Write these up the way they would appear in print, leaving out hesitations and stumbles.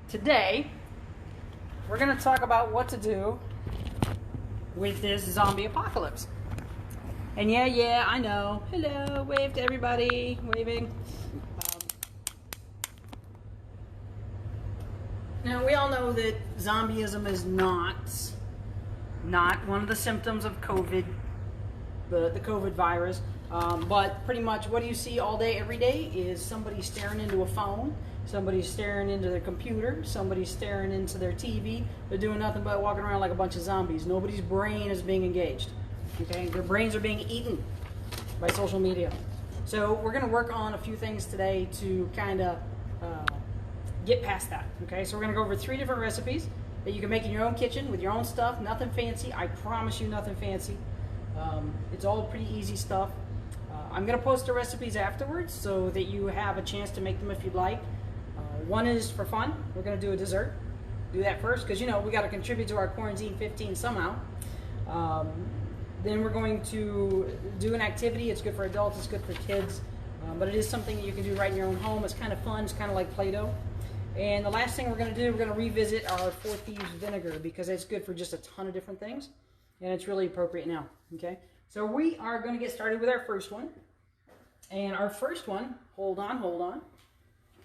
Today, we're going to talk about what to do with this zombie apocalypse. And yeah, I know. Hello, wave to everybody, waving. Now, we all know that zombieism is not one of the symptoms of COVID, the COVID virus. But pretty much what do you see all day, every day is somebody staring into a phone, somebody's staring into their computer, somebody's staring into their TV. They're doing nothing but walking around like a bunch of zombies. Nobody's brain is being engaged. Okay, their brains are being eaten by social media. So we're going to work on a few things today to kind of get past that. Okay, so we're going to go over 3 different recipes that you can make in your own kitchen with your own stuff. Nothing fancy. I promise you, nothing fancy. It's all pretty easy stuff. I'm going to post the recipes afterwards so that you have a chance to make them if you'd like. One is for fun. We're going to do a dessert. Do that first because, you know, we got to contribute to our quarantine 15 somehow. Then we're going to do an activity. It's good for adults. It's good for kids. But it is something that you can do right in your own home. It's kind of fun. It's kind of like Play-Doh. And the last thing we're going to do, we're going to revisit our 4 Thieves vinegar because it's good for just a ton of different things. And it's really appropriate now. Okay. So we are going to get started with our first one. And our first one, hold on,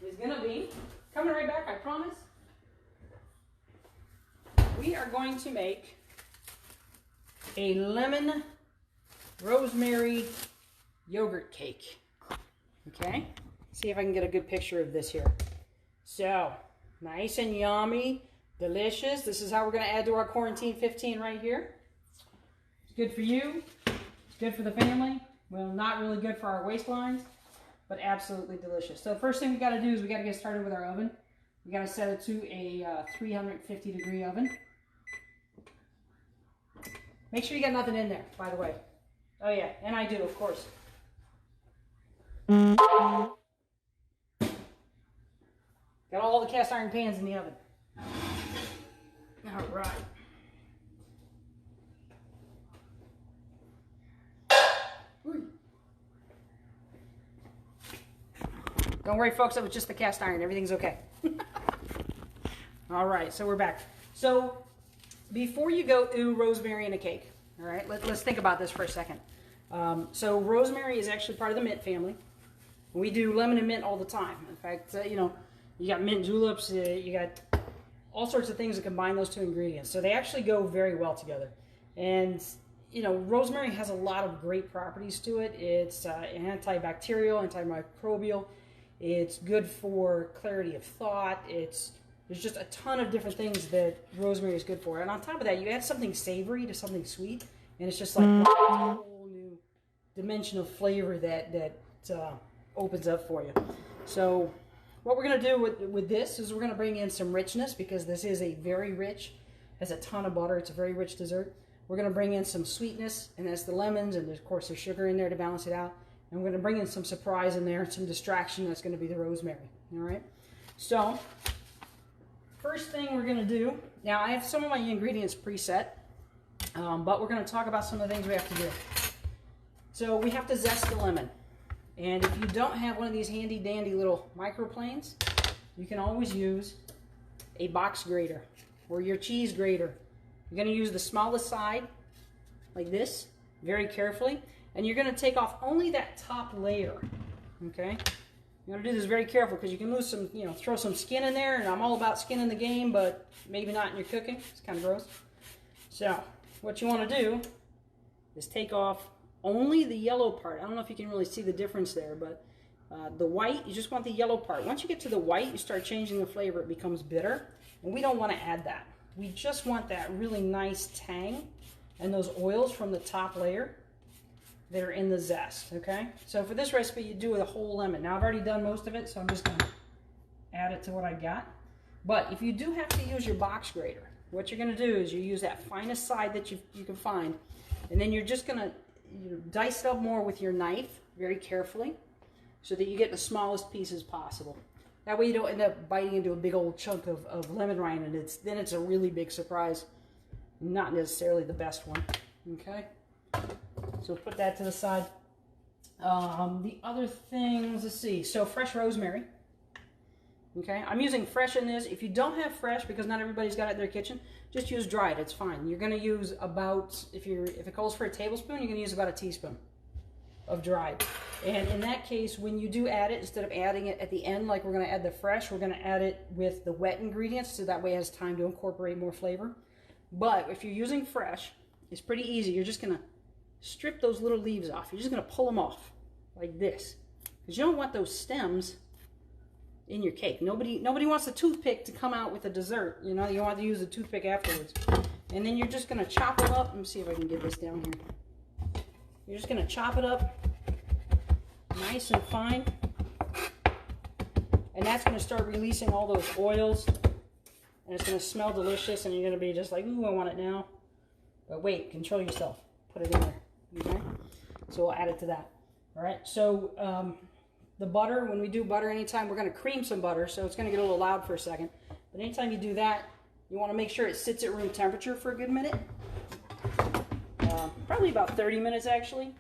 is going to be, coming right back, I promise. We are going to make a lemon rosemary yogurt cake. Okay? See if I can get a good picture of this here. So, nice and yummy, delicious. This is how we're going to add to our quarantine 15 right here. It's good for you. It's good for the family. Well, not really good for our waistlines, but absolutely delicious. So first thing we got to do is we got to get started with our oven. We got to set it to a 350 degree oven. Make sure you got nothing in there, by the way. Oh yeah, and I do, of course. Got all the cast iron pans in the oven. All right. Don't worry, folks, it was just the cast iron. Everything's okay. All right, so we're back. So before you go, ooh, rosemary in a cake. All right, let's think about this for a second. So rosemary is actually part of the mint family. We do lemon and mint all the time. In fact, you know, you got mint juleps, you got all sorts of things that combine those 2 ingredients. So they actually go very well together. And, you know, rosemary has a lot of great properties to it. It's antibacterial, antimicrobial. It's good for clarity of thought. There's just a ton of different things that rosemary is good for. And on top of that, you add something savory to something sweet, and it's just like a whole new dimension of flavor that opens up for you. So what we're going to do with this is we're going to bring in some richness because this is a very rich, has a ton of butter. It's a very rich dessert. We're going to bring in some sweetness, and that's the lemons, and of course there's sugar in there to balance it out. And we're going to bring in some surprise in there, some distraction. That's going to be the rosemary. All right. So first thing we're going to do, now I have some of my ingredients preset, but we're going to talk about some of the things we have to do. So we have to zest the lemon. And if you don't have one of these handy dandy little microplanes, you can always use a box grater or your cheese grater. You're going to use the smallest side like this, very carefully. And you're going to take off only that top layer, okay? You're going to do this very careful because you can lose some, you know, throw some skin in there, and I'm all about skin in the game, but maybe not in your cooking. It's kind of gross. So what you want to do is take off only the yellow part. I don't know if you can really see the difference there, but the white, you just want the yellow part. Once you get to the white, you start changing the flavor. It becomes bitter, and we don't want to add that. We just want that really nice tang and those oils from the top layer that are in the zest, okay? So for this recipe, you do with a whole lemon. Now, I've already done most of it, so I'm just going to add it to what I got. But if you do have to use your box grater, what you're going to do is you use that finest side that you can find, and then you're just going to dice it up more with your knife very carefully so that you get the smallest pieces possible. That way you don't end up biting into a big old chunk of lemon rind, and then it's a really big surprise. Not necessarily the best one, okay? So put that to the side. The other things, let's see. So fresh rosemary. Okay, I'm using fresh in this. If you don't have fresh, because not everybody's got it in their kitchen, just use dried. It's fine. You're going to use about, if it calls for a tablespoon, you're going to use about a teaspoon of dried. And in that case, when you do add it, instead of adding it at the end like we're going to add the fresh, we're going to add it with the wet ingredients, so that way it has time to incorporate more flavor. But if you're using fresh, it's pretty easy. You're just going to strip those little leaves off. You're just going to pull them off like this, because you don't want those stems in your cake. Nobody wants a toothpick to come out with a dessert. You know, you want to use a toothpick afterwards. And then you're just going to chop them up. Let me see if I can get this down here. You're just going to chop it up nice and fine. And that's going to start releasing all those oils. And it's going to smell delicious, and you're going to be just like, ooh, I want it now. But wait, control yourself. Put it in there. Okay? So we'll add it to that. All right? So, the butter, when we do butter anytime, we're going to cream some butter, so it's going to get a little loud for a second. But anytime you do that, you want to make sure it sits at room temperature for a good minute. Probably about 30 minutes, actually.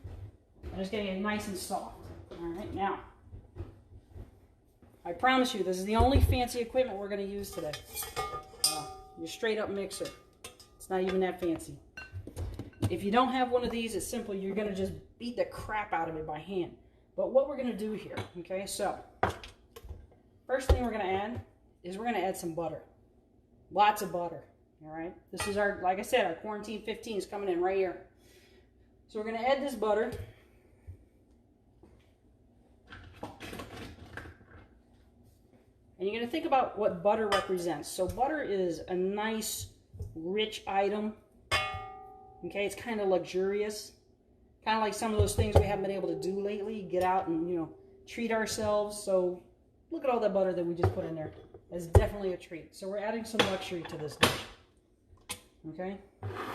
And it's getting it nice and soft. All right, now, I promise you, this is the only fancy equipment we're going to use today. Your straight-up mixer. It's not even that fancy. If you don't have one of these, it's simple. You're going to just beat the crap out of it by hand. But what we're going to do here, okay, so first thing we're going to add is we're going to add some butter. Lots of butter, all right? This is our, like I said, our quarantine 15 is coming in right here. So we're going to add this butter. And you're going to think about what butter represents. So butter is a nice, rich item, okay? It's kind of luxurious. Kind of like some of those things we haven't been able to do lately. Get out and, you know, treat ourselves. So look at all that butter that we just put in there. That's definitely a treat. So we're adding some luxury to this dish. Okay?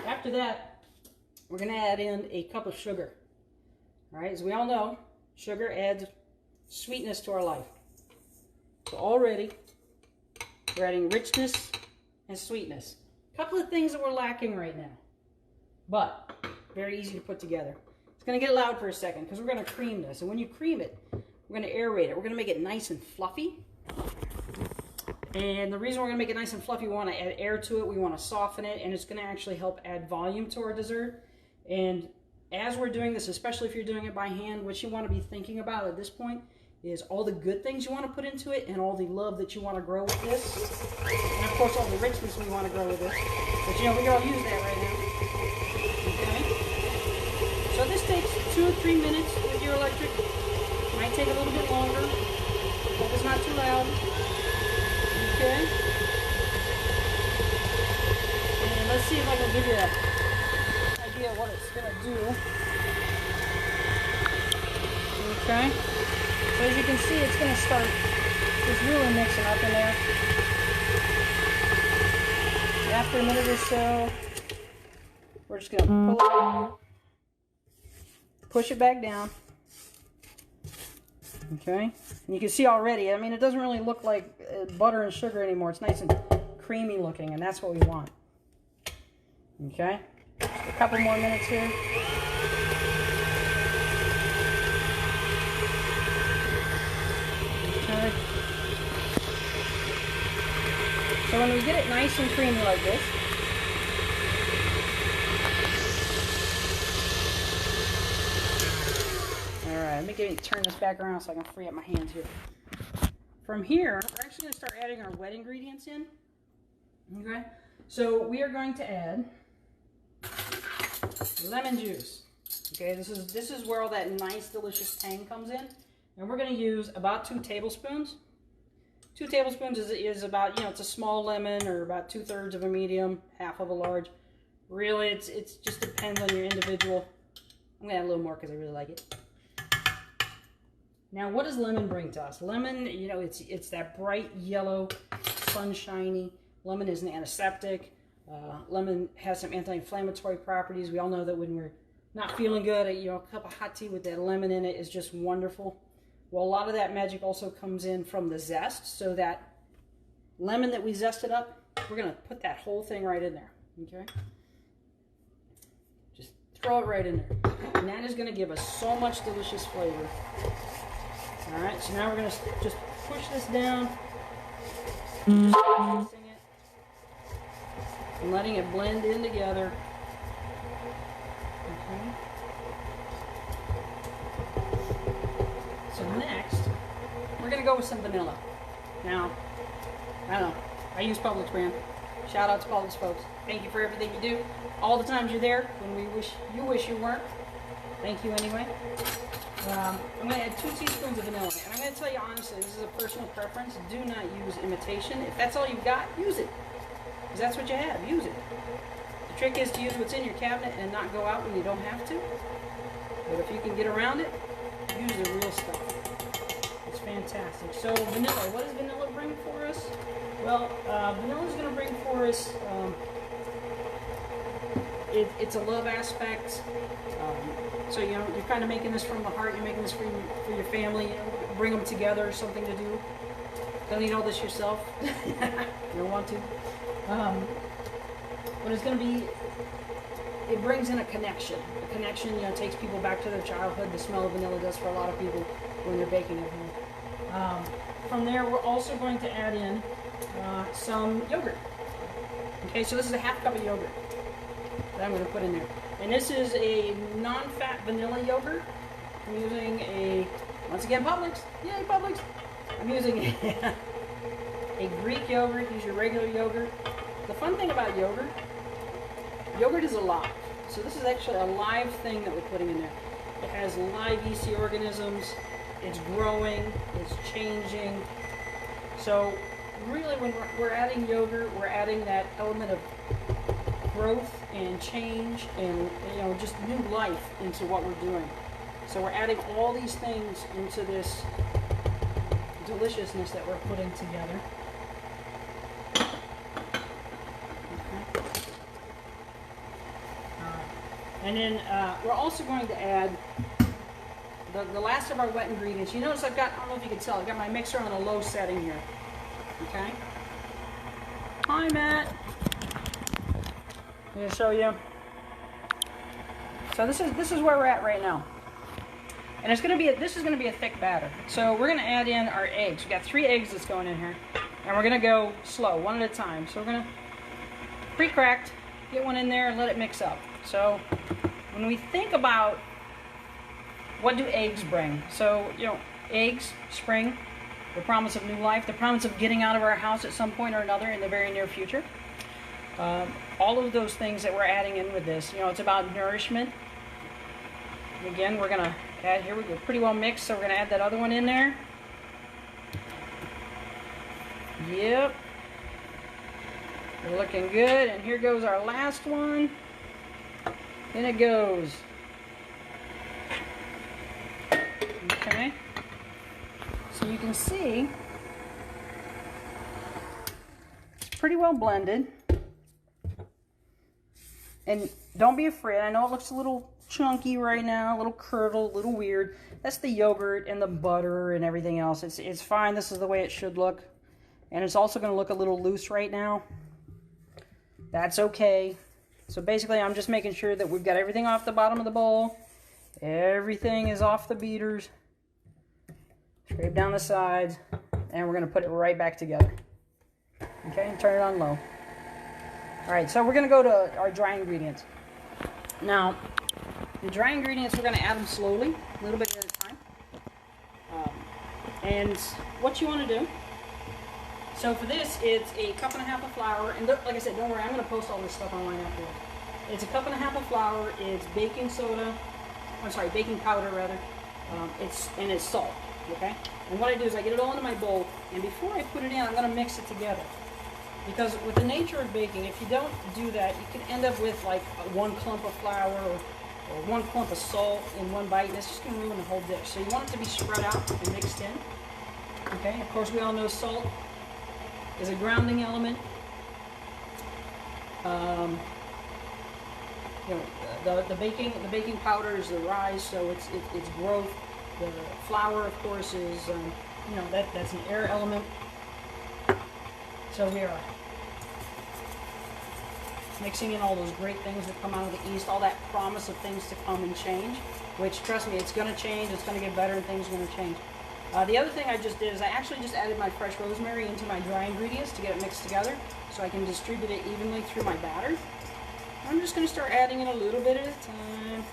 After that, we're going to add in a cup of sugar. All right? As we all know, sugar adds sweetness to our life. So already, we're adding richness and sweetness. A couple of things that we're lacking right now. But very easy to put together. Going to get loud for a second because we're going to cream this. And when you cream it, we're going to aerate it. We're going to make it nice and fluffy. And the reason we're going to make it nice and fluffy, we want to add air to it. We want to soften it. And it's going to actually help add volume to our dessert. And as we're doing this, especially if you're doing it by hand, what you want to be thinking about at this point is all the good things you want to put into it and all the love that you want to grow with this. And of course, all the richness we want to grow with this. But you know, we can all use that right now. So this takes 2 or 3 minutes with your electric. Might take a little bit longer. Hope it's not too loud. Okay. And let's see if I can give you an idea of what it's going to do. Okay. So as you can see, it's going to start just really mixing up in there. After a minute or so, we're just going to pull it out. Push it back down. Okay, and you can see already, I mean, it doesn't really look like butter and sugar anymore. It's nice and creamy looking, and that's what we want. Okay, just a couple more minutes here. Okay. So when we get it nice and creamy like this, let me turn this back around so I can free up my hands here. From here, we're actually going to start adding our wet ingredients in. Okay, so we are going to add lemon juice. Okay, this is where all that nice, delicious tang comes in, and we're going to use about 2 tablespoons. 2 tablespoons is about, you know, it's a small lemon, or about 2/3 of a medium, half of a large. Really, it's just depends on your individual. I'm going to add a little more because I really like it. Now, what does lemon bring to us? Lemon, you know, it's that bright yellow, sunshiny. Lemon is an antiseptic. Lemon has some anti-inflammatory properties. We all know that when we're not feeling good, you know, a cup of hot tea with that lemon in it is just wonderful. Well, a lot of that magic also comes in from the zest. So that lemon that we zested up, we're going to put that whole thing right in there. Okay? Just throw it right in there. And that is going to give us so much delicious flavor. All right, so now we're going to just push this down Just mixing it and letting it blend in together. Okay. So next, we're going to go with some vanilla. Now, I don't know. I use Publix brand. Shout out to Publix folks. Thank you for everything you do. All the times you're there when you wish you weren't. Thank you anyway. I'm going to add 2 teaspoons of vanilla. And I'm going to tell you honestly, this is a personal preference. Do not use imitation. If that's all you've got, use it. Because that's what you have. Use it. The trick is to use what's in your cabinet and not go out when you don't have to. But if you can get around it, use the real stuff. It's fantastic. So vanilla, what does vanilla bring for us? Well, vanilla is going to bring for us, it's a love aspect. So, you know, you're kind of making this from the heart. You're making this for your family. You know, bring them together, something to do. Don't eat all this yourself. You don't want to. But it's going to be, it brings in a connection. A connection, you know, takes people back to their childhood. The smell of vanilla does for a lot of people when they're baking at home. From there, we're also going to add in some yogurt. Okay, so this is a ½ cup of yogurt that I'm going to put in there. And this is a non-fat vanilla yogurt. I'm using a, once again, Publix. Yay, Publix. I'm using a Greek yogurt. Use your regular yogurt. The fun thing about yogurt is alive. So this is actually a live thing that we're putting in there. It has live yeasty organisms. It's growing. It's changing. So really, when we're adding yogurt, we're adding that element of growth and change and, you know, just new life into what we're doing. So we're adding all these things into this deliciousness that we're putting together. Okay. And then we're also going to add the last of our wet ingredients. You notice I've got, I don't know if you can tell, I've got my mixer on a low setting here. Okay. Hi, Matt. I'm going to show you. So this is where we're at right now. And it's going to be this is going to be a thick batter. So we're going to add in our eggs. We've got 3 eggs that's going in here. And we're going to go slow, one at a time. So we're going to pre-cracked, get one in there and let it mix up. So when we think about what do eggs bring? So, you know, eggs, spring, the promise of new life, the promise of getting out of our house at some point or another in the very near future. All of those things that we're adding in with this, you know, it's about nourishment. Again, we're going to add, here we go, pretty well mixed, so we're going to add that other one in there. Yep. We're looking good, and here goes our last one. In it goes. Okay. So you can see, it's pretty well blended. And don't be afraid. I know it looks a little chunky right now, a little curdled, a little weird. That's the yogurt and the butter and everything else. It's fine. This is the way it should look. And it's also going to look a little loose right now. That's okay. So basically, I'm just making sure that we've got everything off the bottom of the bowl. Everything is off the beaters. Scrape down the sides. And we're going to put it right back together. Okay, and turn it on low. Alright, so we're going to go to our dry ingredients. Now, the dry ingredients, we're going to add them slowly, a little bit at a time. And what you want to do, so for this, it's a 1.5 cups of flour. And like I said, don't worry, I'm going to post all this stuff online afterwards. It's a 1.5 cups of flour, it's baking soda, I'm sorry, baking powder rather, it's salt, okay? And what I do is I get it all into my bowl, and before I put it in, I'm going to mix it together. Because with the nature of baking, if you don't do that, you can end up with like 1 clump of flour or 1 clump of salt in one bite, and it's just going to ruin the whole dish. So you want it to be spread out and mixed in. Okay, of course we all know salt is a grounding element. You know, the baking powder is the rise, so it's growth. The flour, of course, is you know, that's an air element. So we are mixing in all those great things that come out of the East, all that promise of things to come and change, which, trust me, it's going to change, it's going to get better, and things are going to change. The other thing I just did is I actually just added my fresh rosemary into my dry ingredients to get it mixed together so I can distribute it evenly through my batter. I'm just going to start adding it a little bit at a time.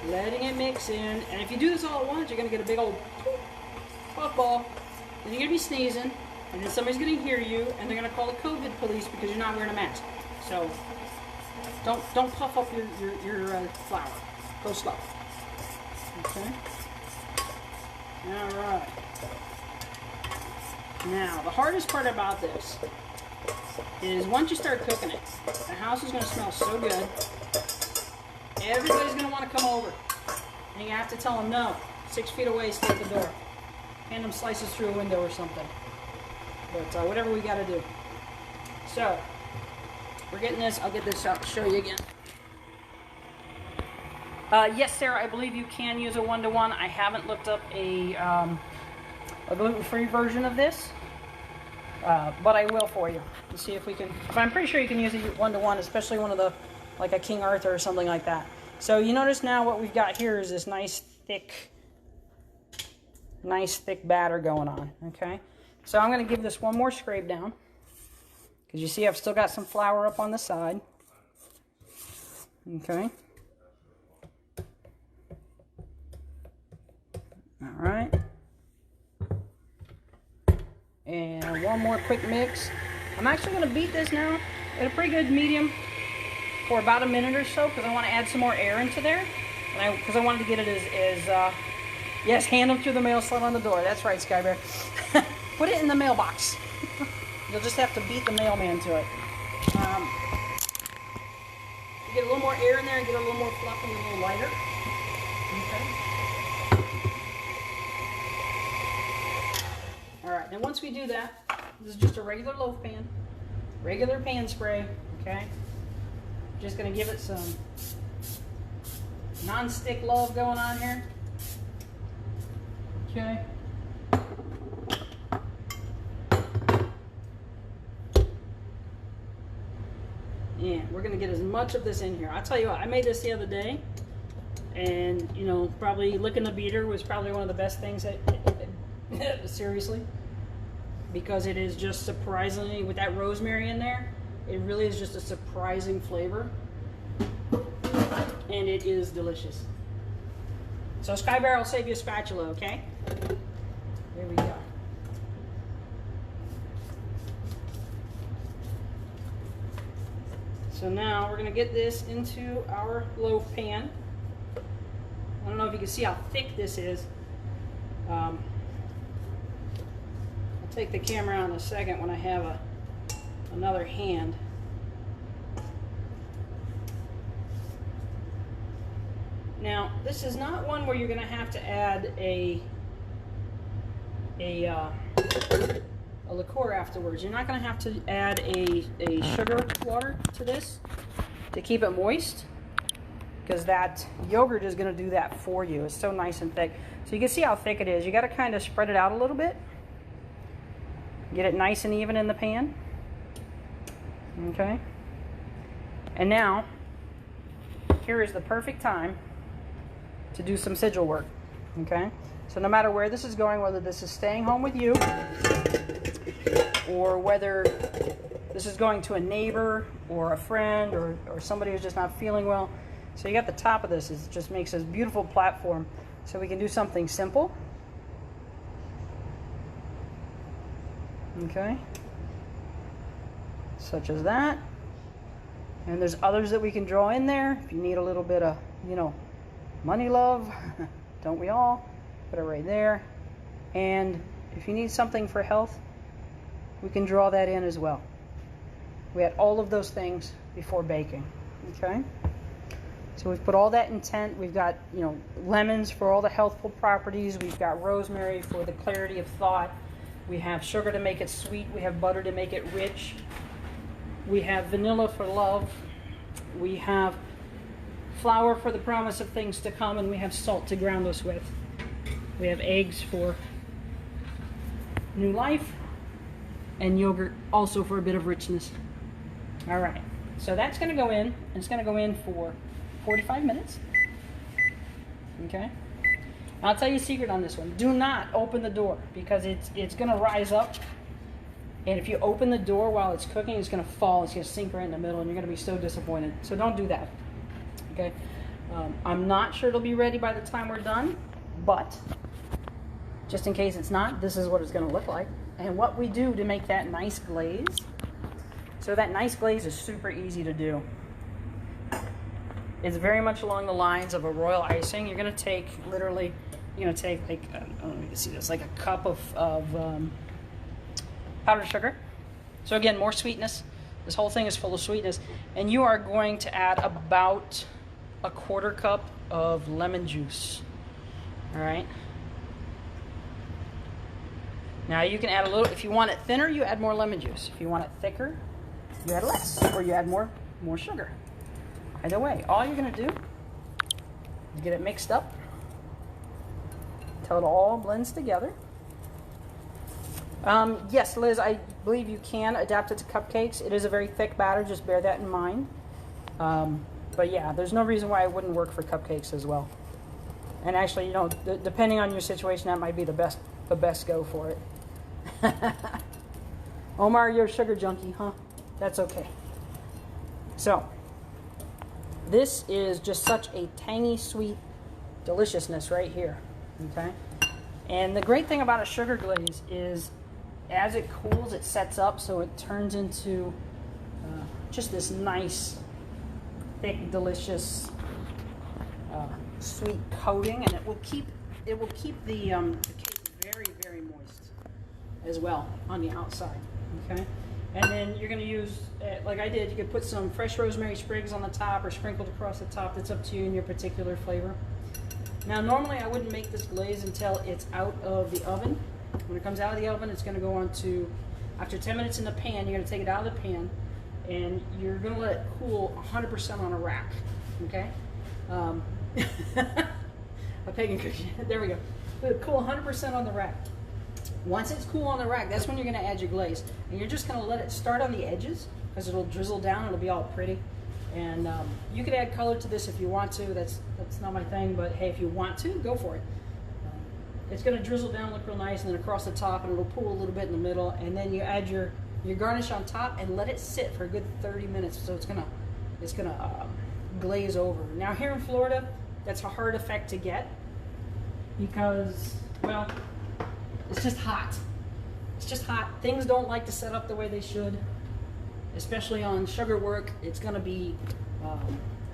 Letting it mix in. And if you do this all at once, you're going to get a big old puff ball. Then you're going to be sneezing. And then somebody's going to hear you. And they're going to call the COVID police because you're not wearing a mask. So don't puff up your flour. Go slow. Okay. Alright. Now, the hardest part about this is once you start cooking it, the house is going to smell so good. Everybody's going to want to come over. And you have to tell them no. 6 feet away, stay at the door. Hand them slices through a window or something. But whatever we got to do. So, we're getting this. I'll get this out to show you again. Yes, Sarah, I believe you can use a 1-to-1. I haven't looked up a gluten-free version of this, but I will for you. Let's see if we can. But I'm pretty sure you can use a 1-to-1, especially one of the, like a King Arthur or something like that. So you notice now what we've got here is this nice thick batter going on. Okay, so I'm going to give this one more scrape down because you see I've still got some flour up on the side. Okay. All right, and one more quick mix. I'm actually going to beat this now at a pretty good medium for about a minute or so because I want to add some more air into there, and because I wanted to get it as yes, hand them through the mail slot on the door. That's right, Skybear. Put it in the mailbox. You'll just have to beat the mailman to it. Get a little more air in there and get a little more fluffy and a little lighter. Okay. Alright, and once we do that, this is just a regular loaf pan, regular pan spray, okay? Just going to give it some non-stick love going on here. Okay. And we're going to get as much of this in here. I'll tell you what, I made this the other day, and, you know, probably licking the beater was probably one of the best things that seriously, because it is just surprisingly, with that rosemary in there, it really is just a surprising flavor, and it is delicious. So Skybear will save you a spatula, okay? There we go. So now we're going to get this into our loaf pan. I don't know if you can see how thick this is. I'll take the camera out in a second when I have another hand. Now, this is not one where you're going to have to add a liqueur afterwards. You're not going to have to add a sugar water to this to keep it moist, because that yogurt is going to do that for you. It's so nice and thick. So you can see how thick it is. You got to kind of spread it out a little bit. Get it nice and even in the pan. Okay. And now, here is the perfect time to do some sigil work. Okay. So no matter where this is going, whether this is staying home with you, or whether this is going to a neighbor or a friend or somebody who's just not feeling well. So you got the top of this. It just makes this beautiful platform so we can do something simple. Okay. Such as that. And there's others that we can draw in there. If you need a little bit of, you know, money love, don't we all? Put it right there. And if you need something for health, we can draw that in as well. We had all of those things before baking. Okay. So we've put all that intent. We've got, you know, lemons for all the healthful properties. We've got rosemary for the clarity of thought. We have sugar to make it sweet. We have butter to make it rich. We have vanilla for love. We have flour for the promise of things to come, and we have salt to ground us with. We have eggs for new life, and yogurt also for a bit of richness. All right, so that's going to go in, and it's going to go in for 45 minutes. Okay, I'll tell you a secret on this one. Do not open the door because it's going to rise up. And if you open the door while it's cooking, it's going to fall. It's going to sink right in the middle, and you're going to be so disappointed. So don't do that. Okay? I'm not sure it'll be ready by the time we're done, but just in case it's not, this is what it's going to look like. And what we do to make that nice glaze. So that nice glaze is super easy to do. It's very much along the lines of a royal icing. You're going to take, literally, you're going to take, like, I don't know if you can see this, like a cup of powdered sugar. So again, more sweetness. This whole thing is full of sweetness. And you are going to add about a 1/4 cup of lemon juice. All right. Now you can add a little, if you want it thinner, you add more lemon juice. If you want it thicker, you add less, or you add more sugar. Either way, all you're going to do is get it mixed up until it all blends together. Yes, Liz, I believe you can adapt it to cupcakes. It is a very thick batter, just bear that in mind. But yeah, there's no reason why it wouldn't work for cupcakes as well. And actually, you know, depending on your situation, that might be the best go for it. Omar, you're a sugar junkie, huh? That's okay. So, this is just such a tangy, sweet deliciousness right here, okay? And the great thing about a sugar glaze is as it cools, it sets up, so it turns into just this nice, thick, delicious, sweet coating, and it will keep the cake very, very moist as well on the outside, okay? And then you're going to use, like I did, you could put some fresh rosemary sprigs on the top or sprinkled across the top. That's up to you and your particular flavor. Now, normally I wouldn't make this glaze until it's out of the oven. When it comes out of the oven, it's going to go on to, after 10 minutes in the pan, you're going to take it out of the pan, and you're going to let it cool 100% on a rack, okay? A Pagan cookie. There we go. Let it cool 100% on the rack. Once it's cool on the rack, that's when you're going to add your glaze. And you're just going to let it start on the edges because it'll drizzle down. It'll be all pretty. And you could add color to this if you want to. That's not my thing, but hey, if you want to, go for it. It's going to drizzle down, look real nice, and then across the top, and it'll pool a little bit in the middle. And then you add your garnish on top and let it sit for a good 30 minutes. So it's gonna glaze over. Now here in Florida, that's a hard effect to get because, well, it's just hot. It's just hot. Things don't like to set up the way they should, especially on sugar work. It's going to be,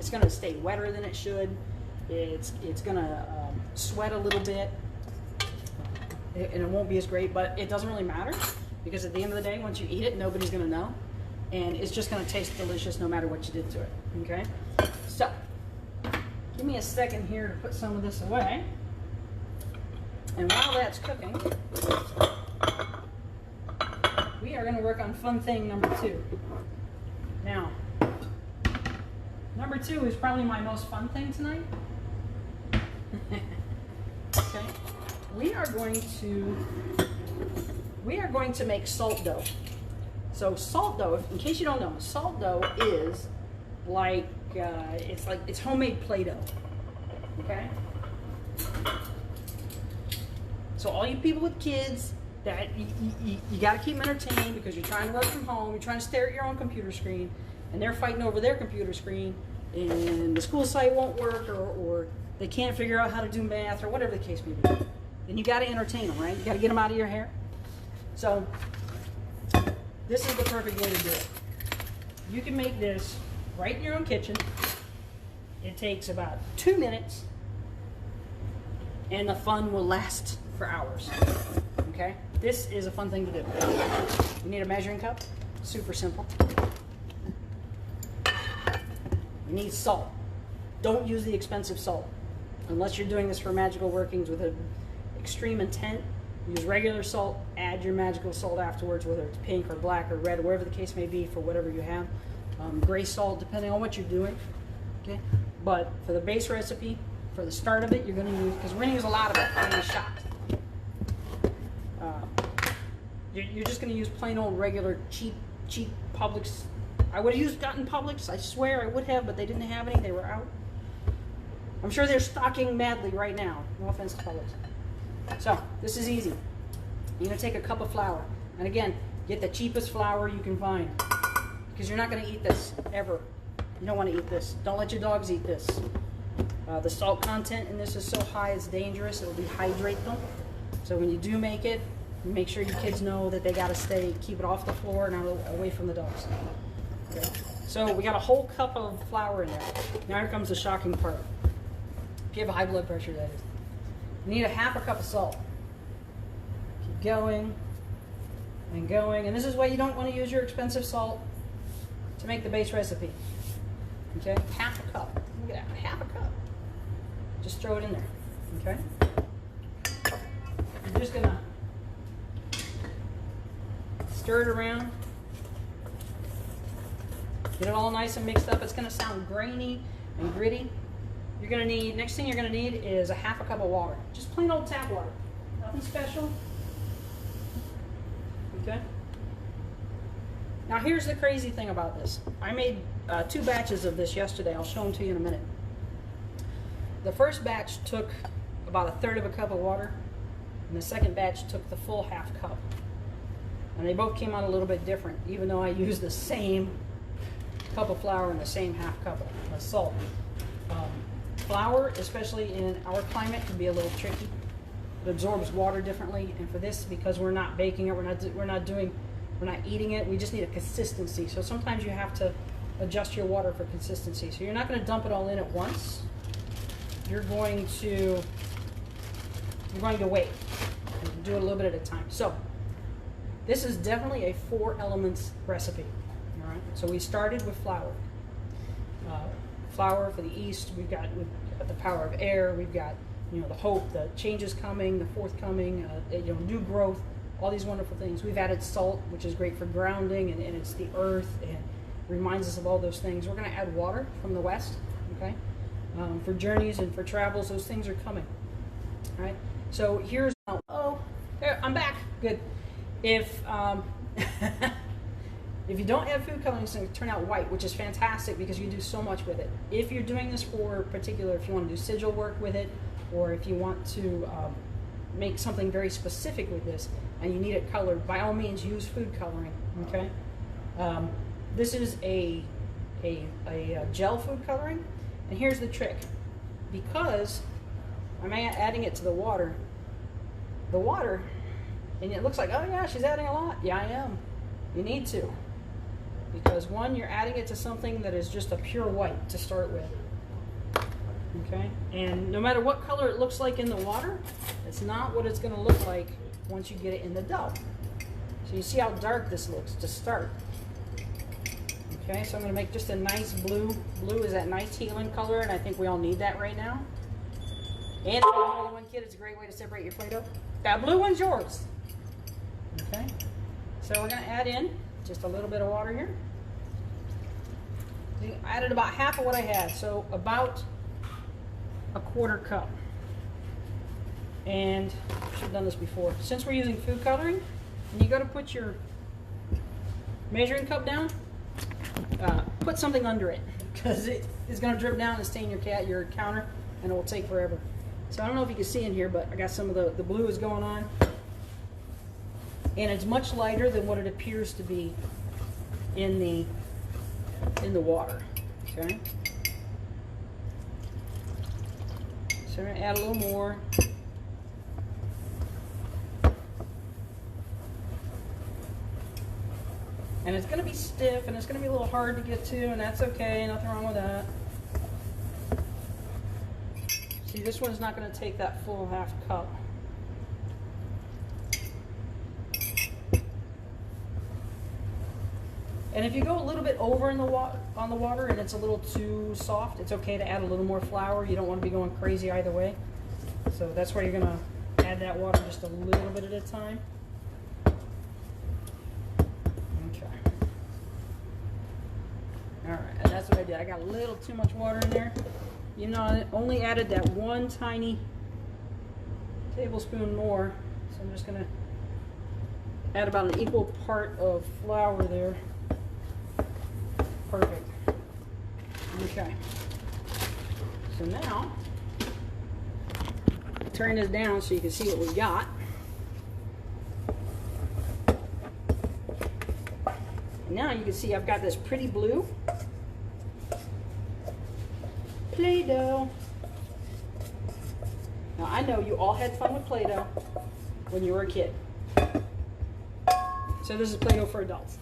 it's going to stay wetter than it should. It's going to sweat a little bit, and it won't be as great, but it doesn't really matter because at the end of the day, once you eat it, nobody's going to know, and it's just going to taste delicious no matter what you did to it, okay? So, give me a second here to put some of this away. And while that's cooking, we are going to work on fun thing number 2. Now, number 2 is probably my most fun thing tonight. Okay, we are going to make salt dough. So salt dough, in case you don't know, salt dough is like it's homemade Play-Doh. Okay. So all you people with kids that you got to keep them entertained because you're trying to work from home, you're trying to stare at your own computer screen, and they're fighting over their computer screen, and the school site won't work, or they can't figure out how to do math, or whatever the case may be. Then you got to entertain them, right? You got to get them out of your hair. So this is the perfect way to do it. You can make this right in your own kitchen. It takes about 2 minutes, and the fun will last for hours. Okay? This is a fun thing to do. You need a measuring cup. Super simple. You need salt. Don't use the expensive salt. Unless you're doing this for magical workings with an extreme intent, use regular salt, add your magical salt afterwards, whether it's pink or black or red, or whatever the case may be for whatever you have. Gray salt, depending on what you're doing. Okay? But for the base recipe, for the start of it, you're going to use, because we're going to use a lot of it in the shot. You're just going to use plain old regular cheap Publix. I would have gotten Publix, I swear I would have, but they didn't have any, they were out. I'm sure they're stocking madly right now. No offense to colors. So this is easy. You're gonna take a cup of flour, and again, get the cheapest flour you can find, because you're not gonna eat this ever. You don't want to eat this. Don't let your dogs eat this. The salt content in this is so high, it's dangerous. It'll dehydrate them. So when you do make it, make sure your kids know that they gotta keep it off the floor and away from the dogs. Okay. So we got a whole cup of flour in there. Now here comes the shocking part. If you have high blood pressure, that is. You need a half a cup of salt. Keep going and going. And this is why you don't want to use your expensive salt to make the base recipe. Okay, half a cup. Look at that, half a cup. Just throw it in there. Okay. You're just gonna stir it around. Get it all nice and mixed up. It's gonna sound grainy and gritty. You're gonna need, next thing you're gonna need is a half a cup of water. Just plain old tap water. Nothing special. Okay. Now here's the crazy thing about this. I made 2 batches of this yesterday. I'll show them to you in a minute. The first batch took about 1/3 of a cup of water, and the second batch took the full half cup. And they both came out a little bit different, even though I used the same cup of flour and the same half cup of salt. Flour, especially in our climate, can be a little tricky. It absorbs water differently, and for this, because we're not baking it, we're not eating it, we just need a consistency. So sometimes you have to adjust your water for consistency. So you're not going to dump it all in at once. You're going to wait and do it a little bit at a time. So this is definitely a 4 elements recipe. All right. So we started with flour. Flour for the east. We've got the power of air. We've got the hope, the changes coming, the forthcoming, new growth. All these wonderful things. We've added salt, which is great for grounding, and it's the earth and reminds us of all those things. We're going to add water from the west, okay? For journeys and for travels, those things are coming. All right. So here's there, I'm back. Good. If if you don't have food coloring, it's going to turn out white, which is fantastic because you do so much with it. If you're doing this for particular, if you want to do sigil work with it, or if you want to make something very specific with this and you need it colored, by all means use food coloring. Okay. This is a gel food coloring, and here's the trick. Because I'm adding it to the water, and it looks like, oh yeah, she's adding a lot. Yeah, I am. You need to. Because one, you're adding it to something that is just a pure white to start with. Okay? And no matter what color it looks like in the water, it's not what it's going to look like once you get it in the dough. So you see how dark this looks to start. Okay, so I'm going to make just a nice blue. Blue is that nice healing color, and I think we all need that right now. And if you have only one kid, it's a great way to separate your Play-Doh. That blue one's yours. Okay, so we're going to add in just a little bit of water here. I added about half of what I had, so about a 1/4 cup. And I should have done this before. Since we're using food coloring, when you go to put your measuring cup down, put something under it, because it is going to drip down and stain your counter, and it will take forever. So I don't know if you can see in here, but I got some of the blue is going on. And it's much lighter than what it appears to be in the water. Okay. So I'm going to add a little more. And it's going to be stiff, and it's going to be a little hard to get to, and that's okay. Nothing wrong with that. See, this one's not going to take that full half cup. And if you go a little bit over in the on the water and it's a little too soft, it's okay to add a little more flour. You don't want to be going crazy either way. So that's why you're going to add that water just a little bit at a time. Okay. All right, and that's what I did. I got a little too much water in there. You know, I only added that one tiny tablespoon more. So I'm just going to add about an equal part of flour there. Perfect. Okay. So now turn this down so you can see what we got. And now you can see I've got this pretty blue Play-Doh. Now I know you all had fun with Play-Doh when you were a kid. So this is Play-Doh for adults.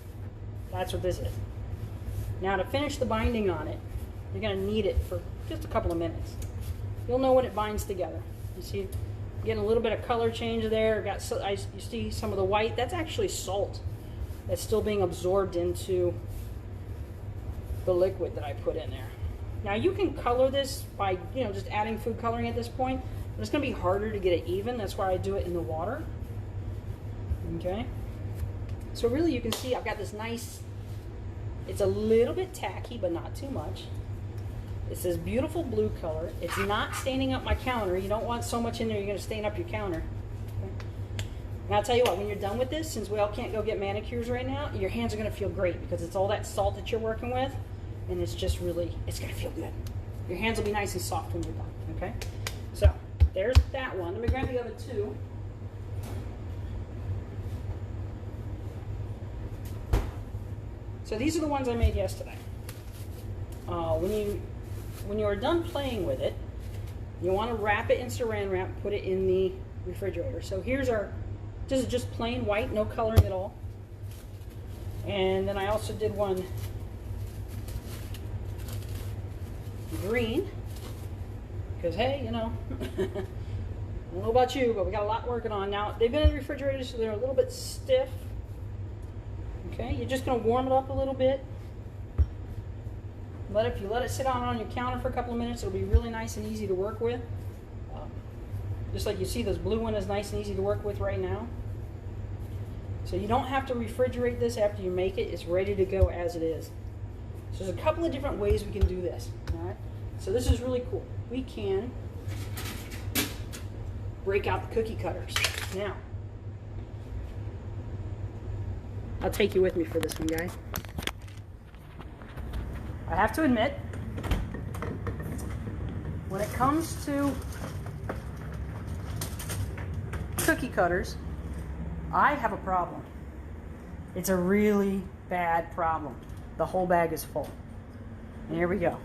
That's what this is. Now to finish the binding on it, you're going to knead it for just a couple of minutes. You'll know when it binds together. You see, getting a little bit of color change there. You see some of the white. That's actually salt that's still being absorbed into the liquid that I put in there. Now you can color this by, just adding food coloring at this point, but it's going to be harder to get it even. That's why I do it in the water. Okay. So really you can see I've got this nice, it's a little bit tacky, but not too much. It's this beautiful blue color. It's not staining up my counter. You don't want so much in there you're going to stain up your counter. Okay. And I'll tell you what, when you're done with this, since we all can't go get manicures right now, your hands are going to feel great because it's all that salt that you're working with, and it's just really, it's going to feel good. Your hands will be nice and soft when you're done, okay? So, there's that one. Let me grab the other two. So these are the ones I made yesterday. When you are done playing with it, you want to wrap it in saran wrap, put it in the refrigerator. So here's this is just plain white, no coloring at all. And then I also did one green, because hey, I don't know about you, but we got a lot working on. Now, they've been in the refrigerator, so they're a little bit stiff. Okay, you're just going to warm it up a little bit. If you let it sit on your counter for a couple of minutes, it'll be really nice and easy to work with. Just like you see, this blue one is nice and easy to work with right now. So you don't have to refrigerate this after you make it. It's ready to go as it is. So there's a couple of different ways we can do this. All right. So this is really cool. We can break out the cookie cutters. Now, I'll take you with me for this one, guys. I have to admit, when it comes to cookie cutters, I have a problem. It's a really bad problem. The whole bag is full. And here we go.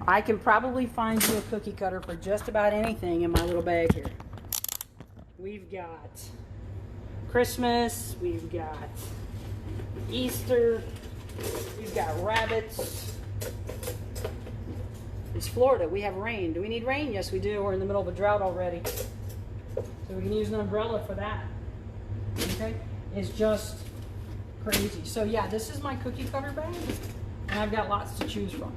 I can probably find you a cookie cutter for just about anything in my little bag here. We've got Christmas, we've got Easter, we've got rabbits. It's Florida, we have rain. Do we need rain? Yes, we do. We're in the middle of a drought already. So we can use an umbrella for that. Okay? It's just crazy. So yeah, this is my cookie cutter bag, and I've got lots to choose from.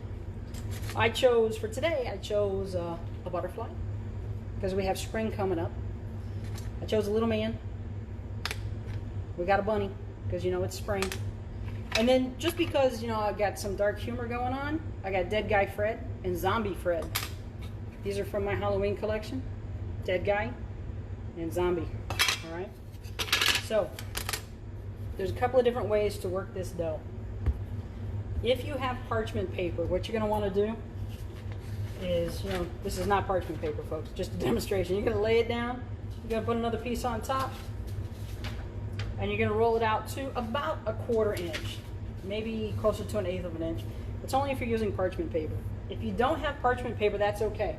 For today, I chose a butterfly, because we have spring coming up. I chose a little man. We got a bunny, because it's spring. And then just because, I've got some dark humor going on, I got Dead Guy Fred and Zombie Fred. These are from my Halloween collection. Dead Guy and Zombie. All right? So, there's a couple of different ways to work this dough. If you have parchment paper, what you're going to want to do is, this is not parchment paper, folks, just a demonstration. You're going to lay it down, you're going to put another piece on top, and you're going to roll it out to about a 1/4 inch, maybe closer to 1/8 of an inch. It's only if you're using parchment paper. If you don't have parchment paper, that's okay.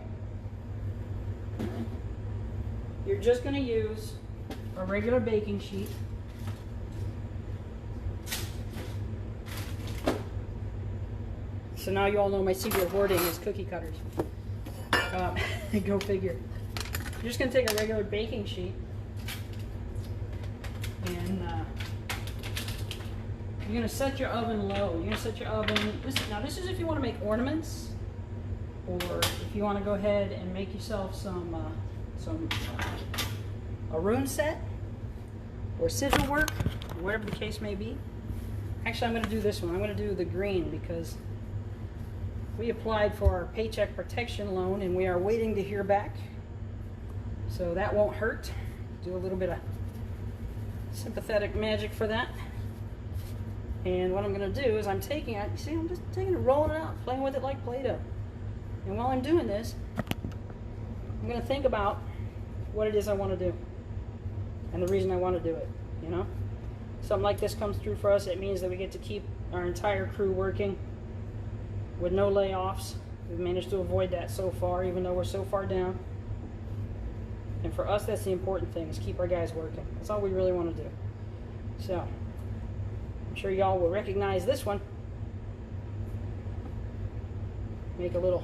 You're just going to use a regular baking sheet. So now you all know my secret hoarding is cookie cutters. Go figure. You're just going to take a regular baking sheet, and you're going to set your oven low. You're going to set your oven, now this is if you want to make ornaments, or if you want to go ahead and make yourself a rune set, or sigil work, whatever the case may be. Actually, I'm going to do this one. I'm going to do the green, because we applied for our paycheck protection loan and we are waiting to hear back. So that won't hurt. Do a little bit of sympathetic magic for that. And what I'm going to do is I'm just taking it, rolling it out, playing with it like Play-Doh. And while I'm doing this, I'm going to think about what it is I want to do and the reason I want to do it, you know. Something like this comes through for us, it means that we get to keep our entire crew working with no layoffs. We've managed to avoid that so far, even though we're so far down. And for us, that's the important thing, is keep our guys working. That's all we really want to do. So, I'm sure y'all will recognize this one. Make a little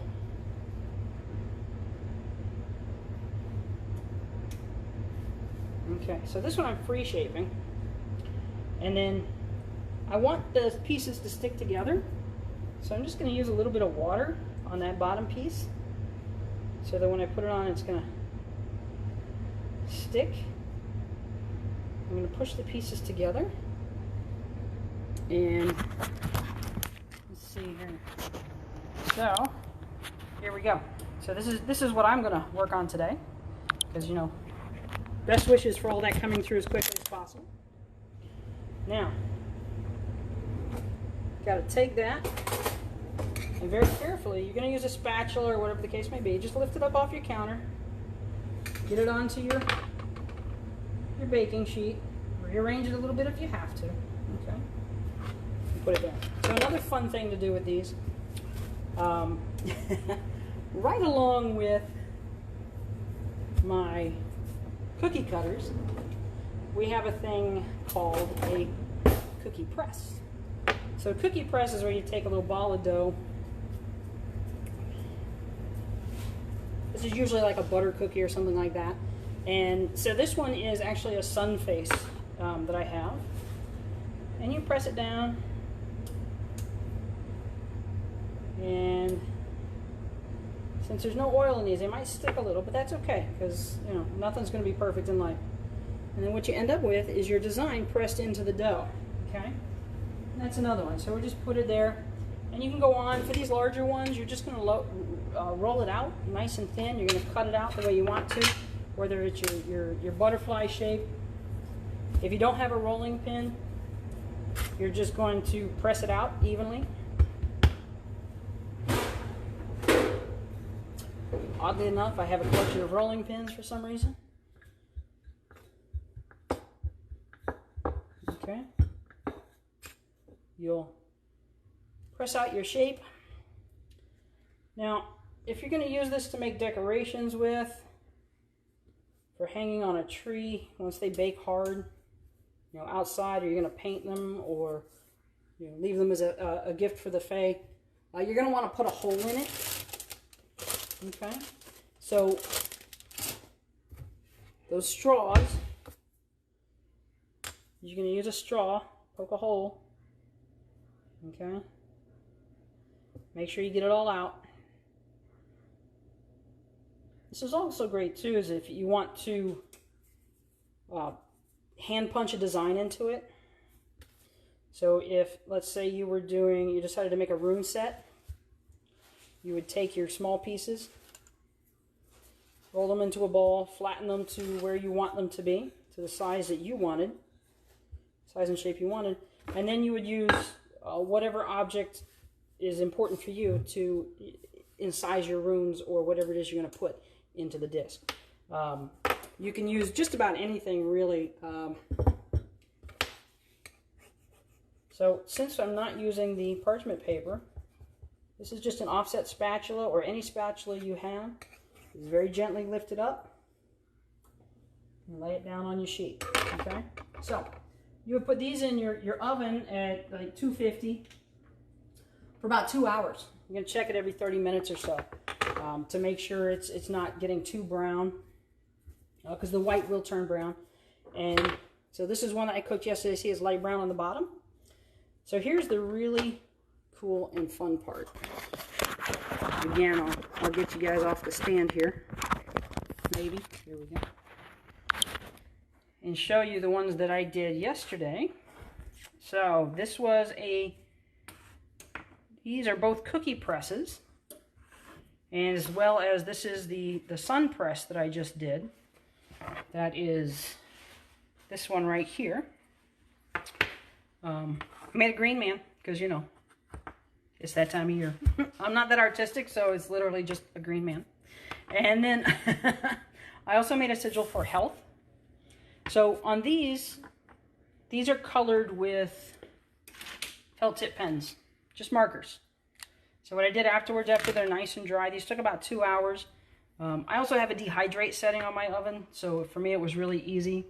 okay, so this one I'm free shaping, and then I want the pieces to stick together, so I'm just going to use a little bit of water on that bottom piece so that when I put it on, it's going to stick. I'm going to push the pieces together, and let's see here. So here we go. So this is what I'm going to work on today, because, you know, best wishes for all that coming through as quickly as possible. Now, got to take that, and very carefully, you're going to use a spatula or whatever the case may be. Just lift it up off your counter, get it onto your baking sheet, rearrange it a little bit if you have to. Okay, and put it down. So another fun thing to do with these, right along with my cookie cutters, we have a thing called a cookie press. So a cookie press is where you take a little ball of dough. This is usually like a butter cookie or something like that. And so this one is actually a sun face that I have. And you press it down. And since there's no oil in these, they might stick a little, but that's okay, because, you know, nothing's going to be perfect in life. And then what you end up with is your design pressed into the dough. Okay? And that's another one. So we just put it there. And you can go on. For these larger ones, you're just going to roll it out nice and thin. You're going to cut it out the way you want to, whether it's your butterfly shape. If you don't have a rolling pin, you're just going to press it out evenly. Oddly enough, I have a collection of rolling pins for some reason. Okay. You'll press out your shape. Now, if you're going to use this to make decorations with, for hanging on a tree once they bake hard, you know, outside, or you're going to paint them, or, you know, leave them as a gift for the fae, you're going to want to put a hole in it. Okay, so those straws, you're going to use a straw, poke a hole. Okay, make sure you get it all out. This is also great too, is if you want to hand punch a design into it. So if, let's say you decided to make a room set, you would take your small pieces, roll them into a ball, flatten them to where you want them to be, to the size that you wanted, size and shape you wanted, and then you would use whatever object is important for you to incise your runes or whatever it is you're going to put into the disc. You can use just about anything, really. So since I'm not using the parchment paper, this is just an offset spatula, or any spatula you have. Just very gently lift it up and lay it down on your sheet. Okay? So you would put these in your oven at like 250 for about 2 hours. You're going to check it every 30 minutes or so to make sure it's not getting too brown, because the white will turn brown. And so this is one that I cooked yesterday. See, it's light brown on the bottom. So here's the really cool and fun part. Again, I'll get you guys off the stand here. Maybe. Here we go. And show you the ones that I did yesterday. So this was these are both cookie presses. And as well as this is the sun press that I just did. That is this one right here. I made a green man, because, you know, it's that time of year. I'm not that artistic, so it's literally just a green man. And then I also made a sigil for health. So on these are colored with felt tip pens, just markers. So what I did afterwards, after they're nice and dry, these took about 2 hours. I also have a dehydrate setting on my oven, so for me it was really easy.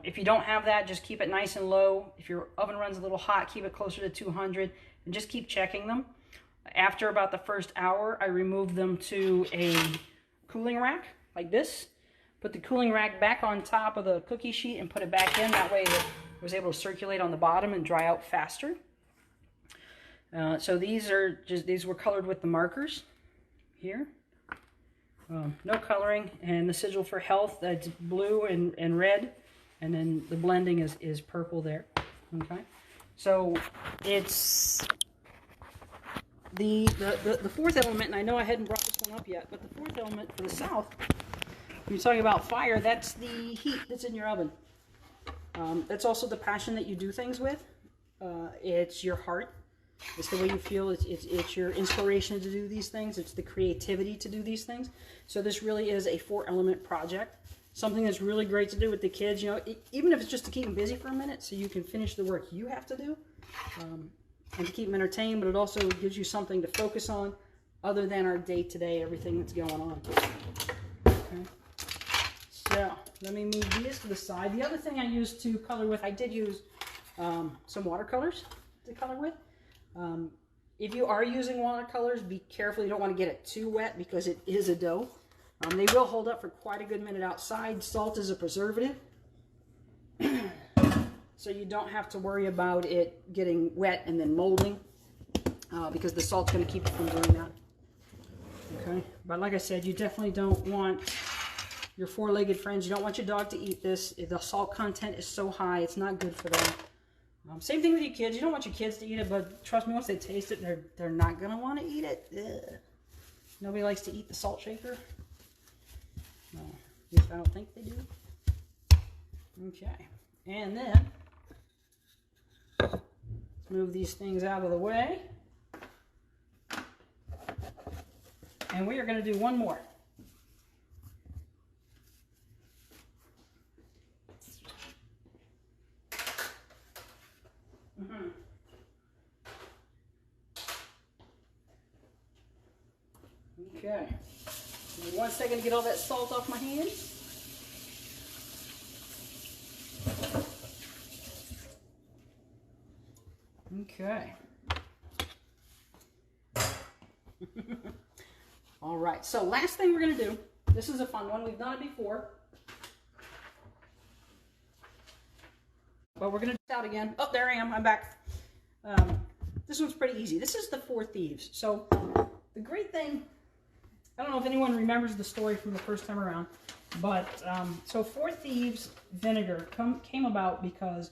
If you don't have that, just keep it nice and low. If your oven runs a little hot, keep it closer to 200 and just keep checking them. After about the first hour, I removed them to a cooling rack like this. Put the cooling rack back on top of the cookie sheet and put it back in. That way it was able to circulate on the bottom and dry out faster. So these were colored with the markers here. No coloring, and the sigil for health, that's blue and red, and then the blending is purple there. Okay, so it's the fourth element, and I know I hadn't brought this one up yet, but the fourth element for the south, when you're talking about fire, that's the heat that's in your oven. That's also the passion that you do things with. It's your heart. It's the way you feel. It's your inspiration to do these things. It's the creativity to do these things. So this really is a 4-element project. Something that's really great to do with the kids. You know, even if it's just to keep them busy for a minute, so you can finish the work you have to do, and to keep them entertained. But it also gives you something to focus on, other than our day-to-day, everything that's going on. Okay. So let me move these to the side. The other thing I used to color with, I did use some watercolors to color with. If you are using watercolors, be careful. You don't want to get it too wet because it is a dough. They will hold up for quite a good minute outside. Salt is a preservative, so you don't have to worry about it getting wet and then molding, because the salt's going to keep you from doing that. Okay, but like I said, you definitely don't want your four-legged friends, you don't want your dog to eat this. The salt content is so high, it's not good for them. Same thing with your kids. You don't want your kids to eat it, but trust me, once they taste it, they're not going to want to eat it. Ugh. Nobody likes to eat the salt shaker. No, at least I don't think they do. Okay, and then let's move these things out of the way. And we are going to do one more. Okay, give me 1 second to get all that salt off my hands. Okay. All right, so last thing we're going to do, this is a fun one. We've done it before, but we're going to do it out again. Oh, there I am. I'm back. This one's pretty easy. This is the 4 Thieves. So the great thing, I don't know if anyone remembers the story from the first time around, but so 4 Thieves vinegar came about because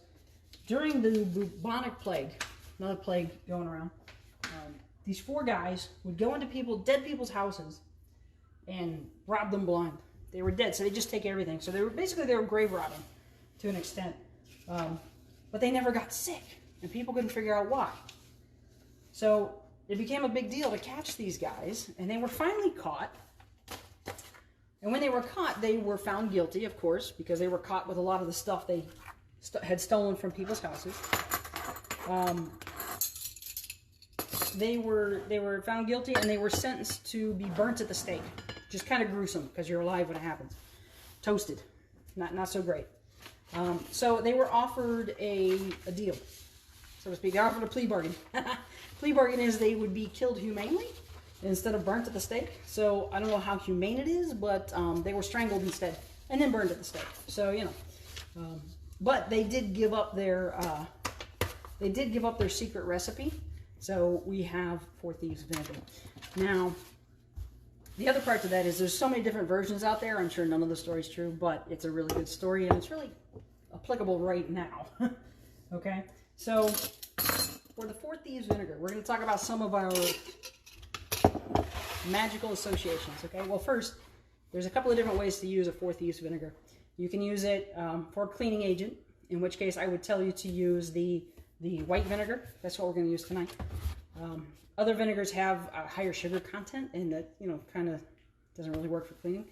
during the bubonic plague, another plague going around, these 4 guys would go into dead people's houses and rob them blind. They were dead, so they just take everything. So they were grave robbing to an extent, but they never got sick, and people couldn't figure out why. So it became a big deal to catch these guys, and they were finally caught. And when they were caught, they were found guilty, of course, because they were caught with a lot of the stuff they had stolen from people's houses. They were found guilty, and they were sentenced to be burnt at the stake. Just kind of gruesome, because you're alive when it happens. Toasted. Not so great. So they were offered a deal, so to speak. They offered a plea bargain. Plea bargain is they would be killed humanely instead of burnt at the stake. So I don't know how humane it is, but they were strangled instead and then burned at the stake. So, you know, but they did give up their secret recipe. So we have 4 Thieves vinegar. Now, the other part to that is there's so many different versions out there. I'm sure none of the story's true, but it's a really good story, and it's really applicable right now. Okay, so for the 4 Thieves vinegar, we're going to talk about some of our magical associations. Okay, well, first, there's a couple of different ways to use a 4 Thieves vinegar. You can use it for a cleaning agent, in which case I would tell you to use the white vinegar. That's what we're going to use tonight. Other vinegars have a higher sugar content, and that, you know, kind of Doesn't really work for cleaning.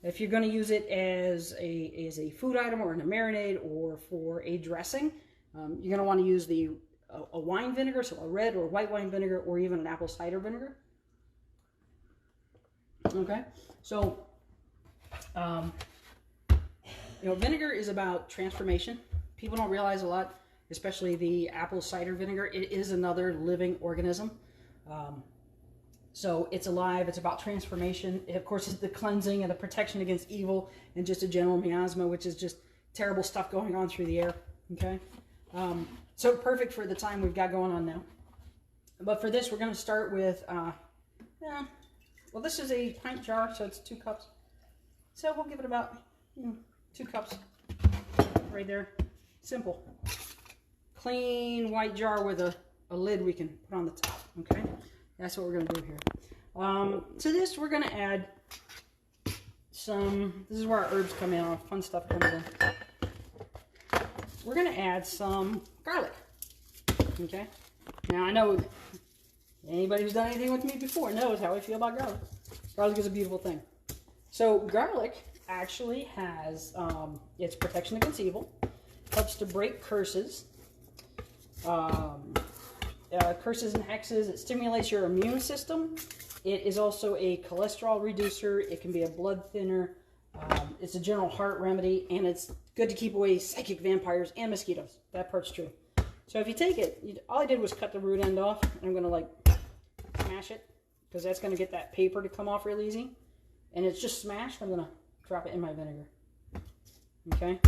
If you're going to use it as a food item or in a marinade or for a dressing, you're going to want to use a wine vinegar, so a red or white wine vinegar, or even an apple cider vinegar. Okay, so vinegar is about transformation. People don't realize a lot, especially the apple cider vinegar. It is another living organism. So it's alive. It's about transformation. Of course, it's the cleansing and the protection against evil and just a general miasma, which is just terrible stuff going on through the air. Okay, so perfect for the time we've got going on now. But for this, we're going to start with, well, this is a pint jar, so it's 2 cups. So we'll give it about 2 cups right there. Simple. Clean white jar with a lid we can put on the top. Okay, that's what we're going to do here. To this, we're going to add some, this is where our herbs come in, our fun stuff comes in. We're going to add some garlic. Okay, now I know anybody who's done anything with me before knows how I feel about garlic. Garlic is a beautiful thing. So garlic actually has its protection against evil, helps to break curses, curses and hexes. It stimulates your immune system. It is also a cholesterol reducer. It can be a blood thinner. It's a general heart remedy, and it's good to keep away psychic vampires and mosquitoes. That part's true. So if you take it, all I did was cut the root end off, and I'm going to like smash it, because that's going to get that paper to come off real easy. And it's just smashed. I'm going to drop it in my vinegar. Okay?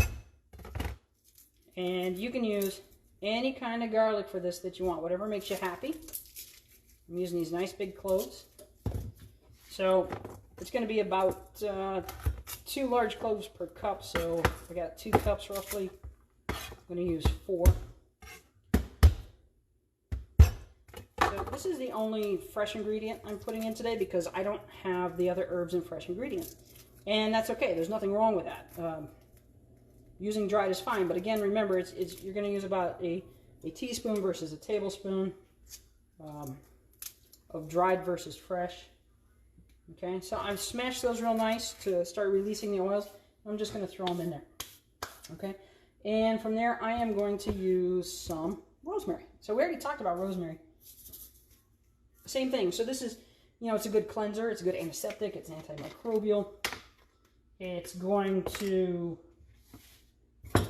And you can use any kind of garlic for this that you want, whatever makes you happy. I'm using these nice big cloves. So it's going to be about 2 large cloves per cup, so I got 2 cups roughly. I'm going to use 4. So this is the only fresh ingredient I'm putting in today because I don't have the other herbs and fresh ingredients. And that's okay, there's nothing wrong with that. Using dried is fine, but again, remember, you're going to use about a teaspoon versus a tablespoon of dried versus fresh. Okay, so I've smashed those real nice to start releasing the oils. I'm just going to throw them in there. Okay, and from there, I am going to use some rosemary. So we already talked about rosemary. Same thing. So this is, it's a good cleanser. It's a good antiseptic. It's antimicrobial. It's going to, let's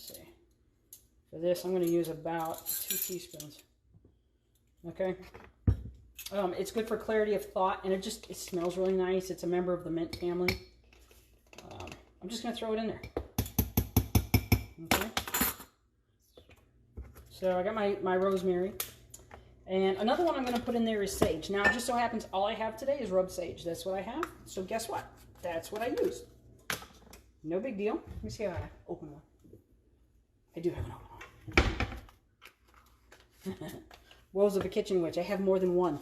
see, for this, I'm going to use about 2 teaspoons. Okay. It's good for clarity of thought, and it smells really nice. It's a member of the mint family. I'm just going to throw it in there. Okay. So I got my rosemary. And another one I'm going to put in there is sage. Now, it just so happens all I have today is rubbed sage. That's what I have. So guess what? That's what I used. No big deal. Let me see how I open one. I do have an open one. Woes of a kitchen witch. I have more than one.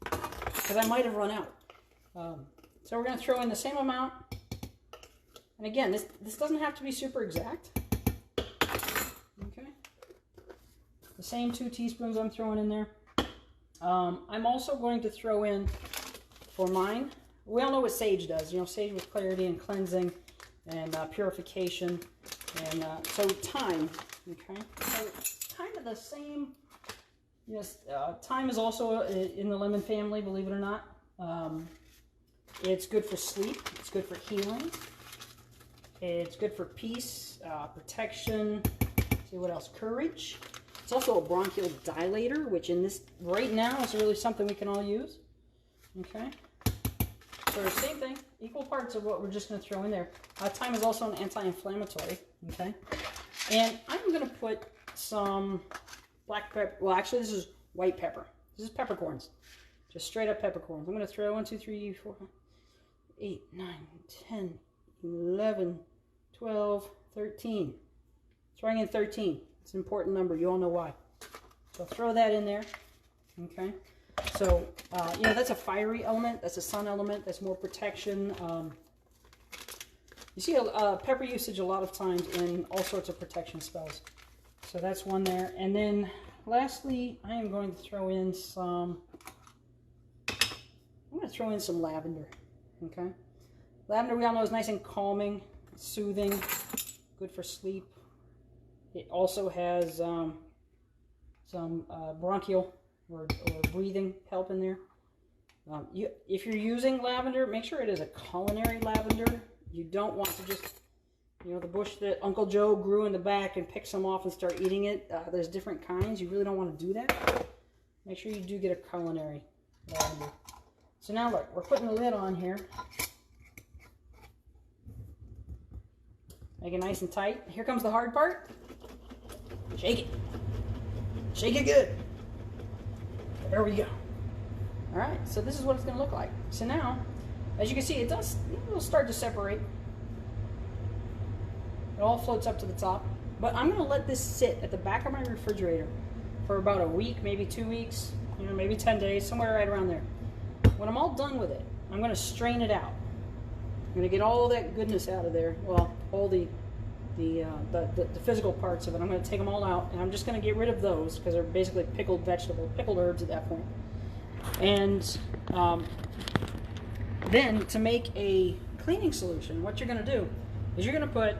Because I might have run out. So we're going to throw in the same amount. And again, this doesn't have to be super exact. Okay. The same 2 teaspoons I'm throwing in there. I'm also going to throw in, for mine, we all know what sage does. Sage with clarity and cleansing and purification. And so thyme. Okay. So kind of the same. Yes, thyme is also in the lemon family, believe it or not. It's good for sleep. It's good for healing. It's good for peace, protection. Let's see what else? Courage. It's also a bronchial dilator, which in this right now is really something we can all use. Okay. So same thing, equal parts of what we're just going to throw in there. Thyme is also an anti-inflammatory. Okay. And I'm going to put some black pepper. Well, actually, this is white pepper. This is peppercorns. Just straight up peppercorns. I'm going to throw 1, 2, 3, 4, 8, 9, 10, 11, 12, 13. Throwing in 13. It's an important number. You all know why. So throw that in there. Okay. So, that's a fiery element. That's a sun element. That's more protection. You see pepper usage a lot of times in all sorts of protection spells. So that's one there. And then lastly, I am going to throw in some, I'm going going to throw in some lavender. Okay, lavender we all know is nice and calming, soothing, good for sleep. It also has some bronchial or breathing help in there. If you're using lavender, make sure it is a culinary lavender. You don't want to just, you know, the bush that Uncle Joe grew in the back and pick some off and start eating it. There's different kinds. You really don't want to do that. Make sure you do get a culinary lavender. So now look, we're putting the lid on here. Make it nice and tight. Here comes the hard part. Shake it. Shake it good. There we go. All right, so this is what it's going to look like. So now, as you can see, it'll start to separate. It all floats up to the top. But I'm going to let this sit at the back of my refrigerator for about a week, maybe 2 weeks, you know, maybe 10 days, somewhere right around there. When I'm all done with it, I'm going to strain it out. I'm going to get all that goodness out of there. Well, all the physical parts of it. I'm going to take them all out, and I'm just going to get rid of those because they're basically pickled herbs at that point. And then to make a cleaning solution, what you're going to do is you're going to put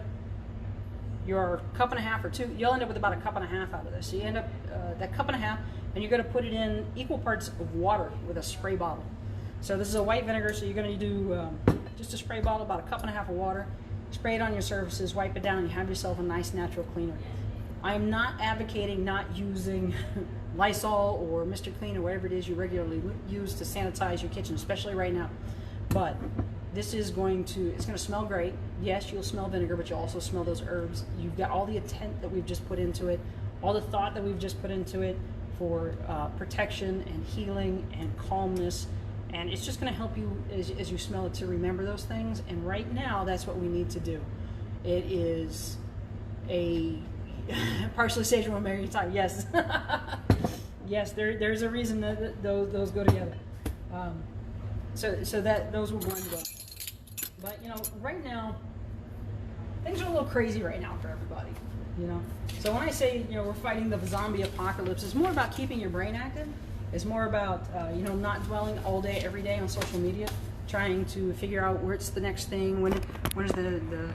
your cup and a half or two. You'll end up with about a cup and a half out of this. So you end up that cup and a half, and you're going to put it in equal parts of water with a spray bottle. So this is a white vinegar, so you're going to do just a spray bottle, about a cup and a half of water. Spray it on your surfaces, wipe it down, and you have yourself a nice natural cleaner. I'm not advocating not using Lysol or Mr. Clean or whatever it is you regularly use to sanitize your kitchen, especially right now. But this is it's going to smell great. Yes, you'll smell vinegar, but you'll also smell those herbs. You've got all the intent that we've just put into it, all the thought that we've just put into it for protection and healing and calmness. And it's just going to help you as you smell it to remember those things. And right now, that's what we need to do. It is a partially sage rosemary time. Yes, yes. There's a reason that those go together. So that those will blend well. But you know, right now, things are a little crazy right now for everybody. You know. So when I say we're fighting the zombie apocalypse, it's more about keeping your brain active. It's more about not dwelling all day, every day on social media, trying to figure out where's the next thing, when is the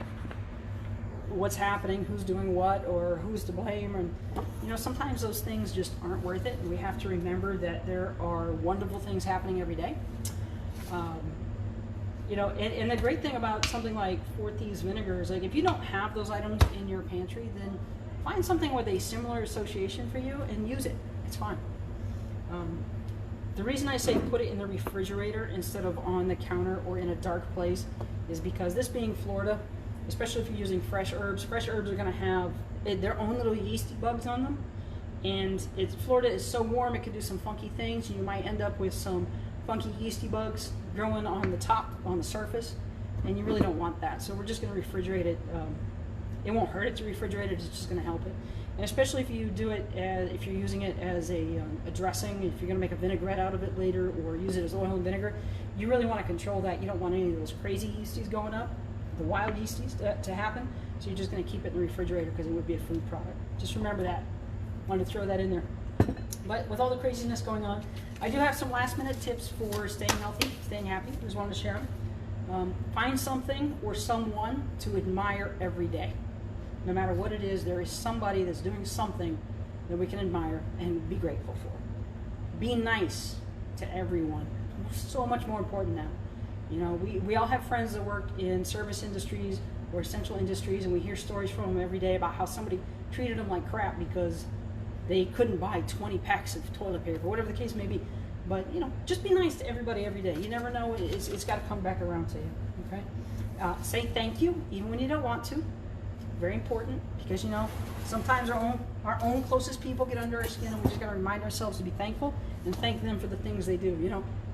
what's happening, who's doing what, or who's to blame, and sometimes those things just aren't worth it. And we have to remember that there are wonderful things happening every day. And the great thing about something like Thieves vinegar is, like, if you don't have those items in your pantry, then find something with a similar association for you and use it. It's fine. The reason I say put it in the refrigerator instead of on the counter or in a dark place is because, this being Florida, especially if you're using fresh herbs are going to have their own little yeasty bugs on them. And Florida is so warm, it could do some funky things. You might end up with some funky yeasty bugs growing on the top, on the surface, and you really don't want that. So we're just going to refrigerate it. It won't hurt it to refrigerate it, it's just going to help it. And especially if you do it if you're using it as a dressing, if you're going to make a vinaigrette out of it later, or use it as oil and vinegar, you really want to control that. You don't want any of those crazy yeasties going up, the wild yeasties to happen. So you're just going to keep it in the refrigerator because it would be a food product. Just remember that. Wanted to throw that in there. But with all the craziness going on, I do have some last minute tips for staying healthy, staying happy. Just wanted to share them. Find something or someone to admire every day. No matter what it is, there is somebody that's doing something that we can admire and be grateful for. Be nice to everyone. So much more important now. We all have friends that work in service industries or essential industries, and we hear stories from them every day about how somebody treated them like crap because they couldn't buy 20 packs of toilet paper, whatever the case may be. But just be nice to everybody every day. You never know; it's got to come back around to you. Okay. Say thank you even when you don't want to. Very important, because sometimes our own closest people get under our skin, and we just got to remind ourselves to be thankful and thank them for the things they do.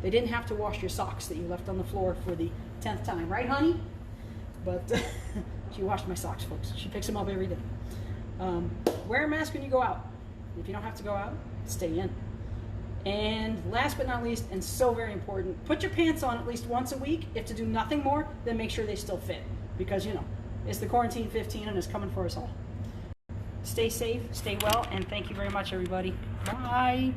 They didn't have to wash your socks that you left on the floor for the 10th time, right, honey? But she washed my socks, folks. She picks them up every day. Wear a mask when you go out. If you don't have to go out, stay in. And last but not least, and so very important, put your pants on at least once a week. If to do nothing more, then make sure they still fit, because it's the quarantine 15 and it's coming for us all. Stay safe, stay well, and thank you very much, everybody. Bye.